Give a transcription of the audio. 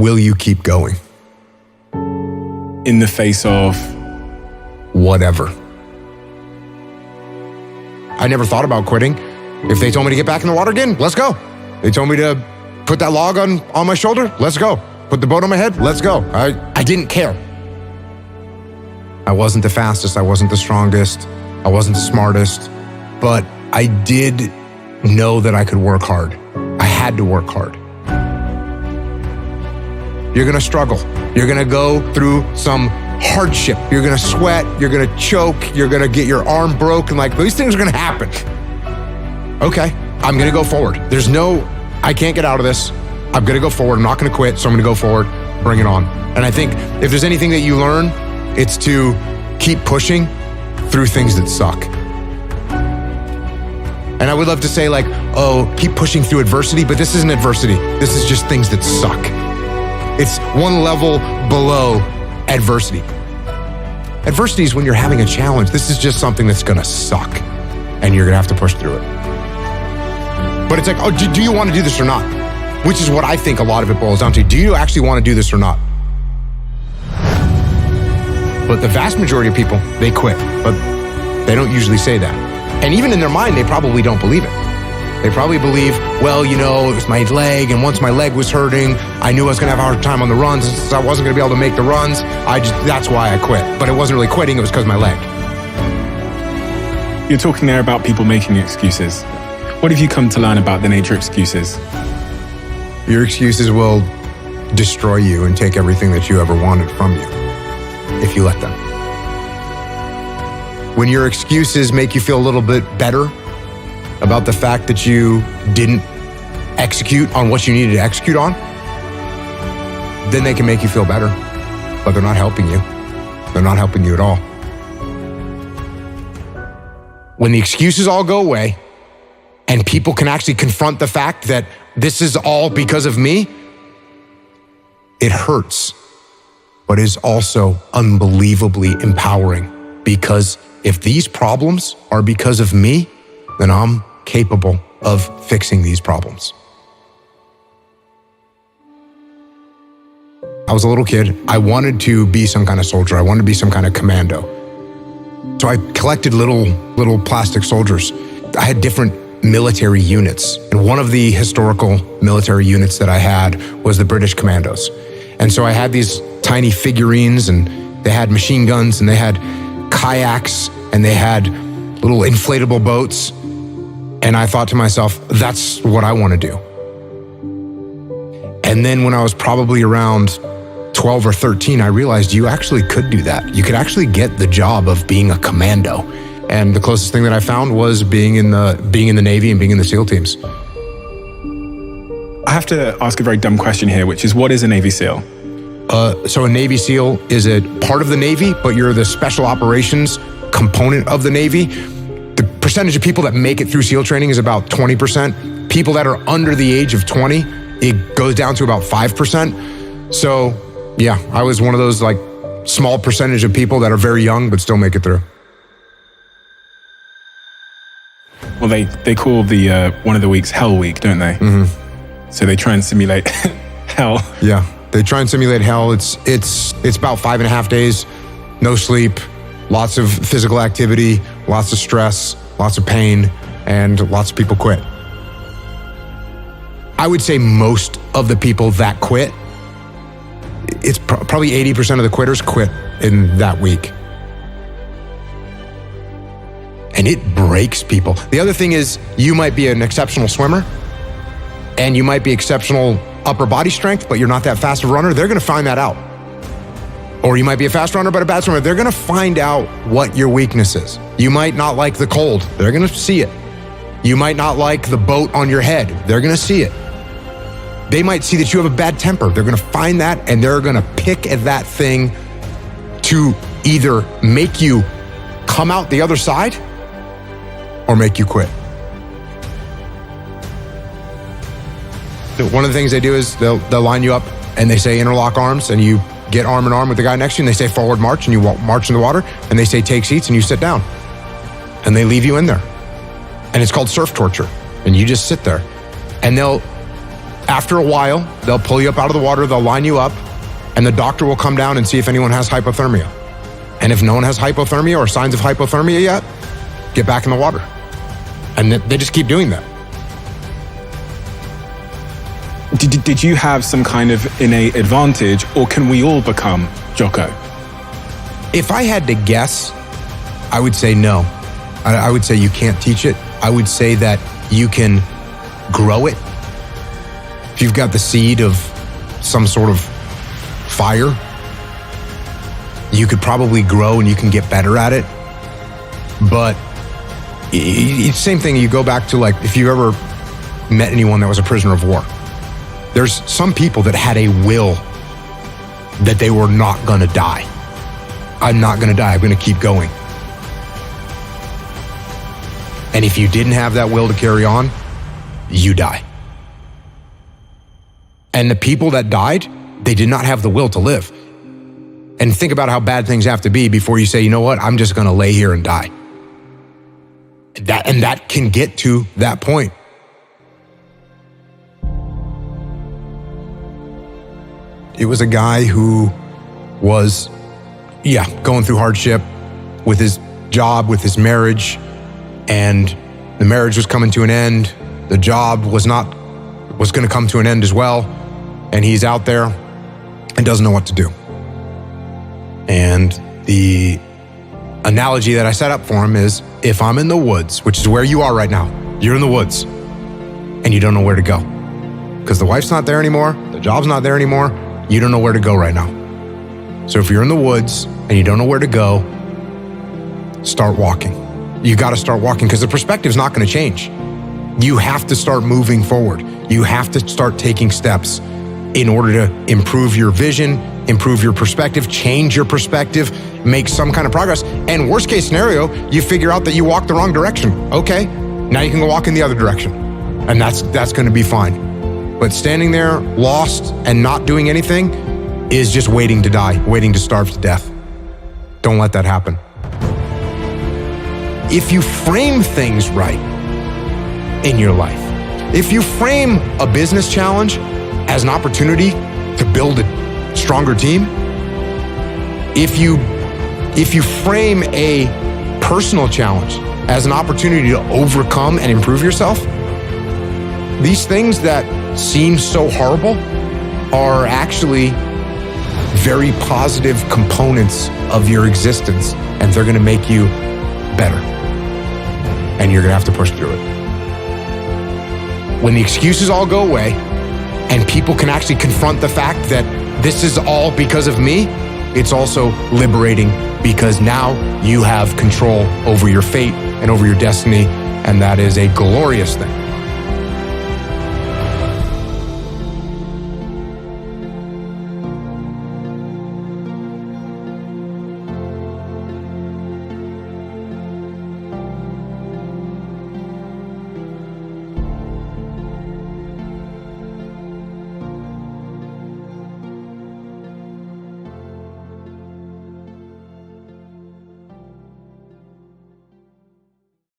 will you keep going? In the face of? Whatever. I never thought about quitting. If they told me to get back in the water again, let's go. They told me to put that log on my shoulder, let's go. Put the boat on my head, let's go. I didn't care. I wasn't the fastest, I wasn't the strongest, I wasn't the smartest, but I did know that I could work hard. I had to work hard. You're gonna struggle. You're gonna go through some hardship. You're gonna sweat, you're gonna choke, you're gonna get your arm broken. Like, these things are gonna happen. Okay, I'm gonna go forward. I can't get out of this. I'm gonna go forward. I'm not gonna quit, so I'm gonna go forward, bring it on. And I think if there's anything that you learn, it's to keep pushing through things that suck. And I would love to say like, oh, keep pushing through adversity, but this isn't adversity. This is just things that suck. It's one level below adversity. Adversity is when you're having a challenge. This is just something that's gonna suck and you're gonna have to push through it. But it's like, oh, do you want to do this or not? Which is what I think a lot of it boils down to. Do you actually want to do this or not? But the vast majority of people, they quit, but they don't usually say that. And even in their mind, they probably don't believe it. They probably believe, well, you know, it was my leg, and once my leg was hurting, I knew I was gonna have a hard time on the runs, and since I wasn't gonna be able to make the runs, that's why I quit. But it wasn't really quitting, it was because of my leg. You're talking there about people making excuses. What have you come to learn about the nature of excuses? Your excuses will destroy you and take everything that you ever wanted from you, if you let them. When your excuses make you feel a little bit better about the fact that you didn't execute on what you needed to execute on, then they can make you feel better, but they're not helping you. They're not helping you at all. When the excuses all go away and people can actually confront the fact that this is all because of me, it hurts, but is also unbelievably empowering, because if these problems are because of me, then I'm capable of fixing these problems. I was a little kid. I wanted to be some kind of soldier. I wanted to be some kind of commando. So I collected little plastic soldiers. I had different military units. And one of the historical military units that I had was the British Commandos. And so I had these tiny figurines, and they had machine guns, and they had kayaks, and they had little inflatable boats. And I thought to myself, that's what I want to do. And then when I was probably around 12 or 13, I realized you actually could do that. You could actually get the job of being a commando. And the closest thing that I found was being in the Navy and being in the SEAL teams. I have to ask a very dumb question here, which is, what is a Navy SEAL? So a Navy SEAL is a part of the Navy, but you're the special operations component of the Navy. The percentage of people that make it through SEAL training is about 20%. People that are under the age of 20, it goes down to about 5%. So yeah, I was one of those like small percentage of people that are very young but still make it through. Well, they call the one of the weeks Hell Week, don't they? Mm-hmm. So they try and simulate hell. Yeah, they try and simulate hell. It's about 5.5 days, no sleep, lots of physical activity, lots of stress, lots of pain, and lots of people quit. I would say most of the people that quit, it's probably 80% of the quitters quit in that week. And it breaks people. The other thing is, you might be an exceptional swimmer and you might be exceptional upper body strength, but you're not that fast of a runner. They're gonna find that out. Or you might be a fast runner, but a bad swimmer. They're gonna find out what your weakness is. You might not like the cold. They're gonna see it. You might not like the boat on your head. They're gonna see it. They might see that you have a bad temper. They're gonna find that, and they're gonna pick at that thing to either make you come out the other side or make you quit. One of the things they do is they'll line you up and they say interlock arms, and you get arm in arm with the guy next to you, and they say forward march, and you march in the water, and they say take seats, and you sit down, and they leave you in there. And it's called surf torture, and you just sit there, and they'll After a while, they'll pull you up out of the water, they'll line you up, and the doctor will come down and see if anyone has hypothermia. And if no one has hypothermia or signs of hypothermia yet, get back in the water. And they just keep doing that. Did you have some kind of innate advantage, or can we all become Jocko? If I had to guess, I would say no. I would say you can't teach it. I would say that you can grow it. If you've got the seed of some sort of fire, you could probably grow and you can get better at it. But it's the same thing. You go back to, like, if you ever met anyone that was a prisoner of war, there's some people that had a will that they were not going to die. I'm not going to die. I'm going to keep going. And if you didn't have that will to carry on, you die. And the people that died, they did not have the will to live. And think about how bad things have to be before you say, you know what, I'm just going to lay here and die. That can get to that point. It was a guy who was, going through hardship with his job, with his marriage, and the marriage was coming to an end. The job was going to come to an end as well. And he's out there and doesn't know what to do. And the analogy that I set up for him is, if I'm in the woods, which is where you are right now, you're in the woods and you don't know where to go because the wife's not there anymore, the job's not there anymore, you don't know where to go right now. So if you're in the woods and you don't know where to go, start walking. You got to start walking because the perspective's not going to change. You have to start moving forward. You have to start taking steps in order to improve your vision, improve your perspective, change your perspective, make some kind of progress. And worst case scenario, you figure out that you walked the wrong direction. Okay, now you can go walk in the other direction. And that's going to be fine. But standing there lost and not doing anything is just waiting to die, waiting to starve to death. Don't let that happen. If you frame things right in your life, if you frame a business challenge as an opportunity to build a stronger team, if you frame a personal challenge as an opportunity to overcome and improve yourself, these things that seem so horrible are actually very positive components of your existence, and they're going to make you better. And you're going to have to push through it. When the excuses all go away and people can actually confront the fact that this is all because of me, it's also liberating because now you have control over your fate and over your destiny, and that is a glorious thing.